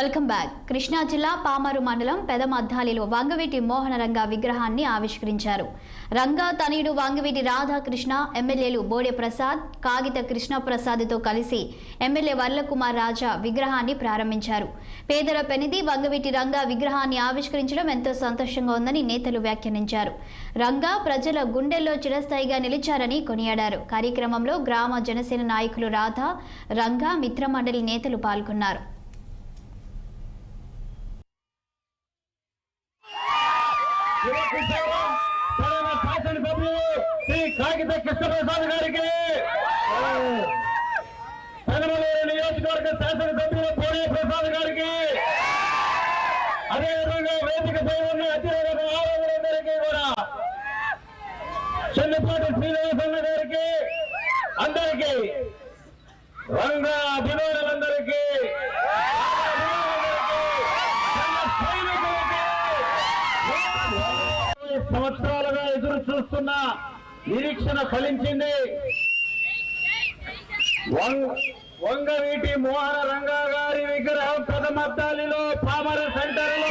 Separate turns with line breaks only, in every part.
Welcome back. Krishna జిల్లా పామరు మండలం పెదమద్దాలిలో వంగవీటి మోహన రంగా విగ్రహాన్ని ఆవిష్కరించారు. రంగా తనయుడు వంగవీటి రాధాకృష్ణ, ఎమ్మెల్యేలు బోడే ప్రసాద్, కాగిత కృష్ణప్రసాద్తో కలిసి ఎమ్మెల్యే వరలకుమార్ రాజా విగ్రహాన్ని ప్రారంభించారు. పేదల పెనిది వంగవీటి రంగా విగ్రహాన్ని ఆవిష్కరించడం ఎంతో సంతోషంగా ఉందని నేతలు వ్యాఖ్యానించారు. రంగా ప్రజల గుండెల్లో చిరస్థాయిగా నిలిచారని కొనియాడారు. కార్యక్రమంలో గ్రామ జనసేన నాయకులు రాధా, రంగా మిత్రమండలి నేతలు పాల్గొన్నారు.
కాగిత కృష్ణప్రసాద్ గారికి, పెనమలూరు నియోజకవర్గ శాసనసభ్యులు బోడే ప్రసాద్ గారికి, అదేవిధంగా వేదికపై ఉన్న అతిరథ ఆరోగ్యులందరికీ కూడా, చెన్నిపాటి శ్రీనివాసన్న గారికి, అందరికీ, రంగా అభిమానులందరికీ, సంవత్సరాలుగా ఎదురు చూస్తున్న నిరీక్షణ ఫలించింది. వంగవీటి మోహన రంగా గారి విగ్రహం పెదమద్దాలిలో పామరు సెంటర్ లో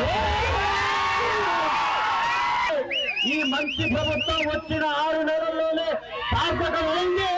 ఈ మంచి ప్రభుత్వం వచ్చిన 6 నెలల్లోనే సార్థకమైంది.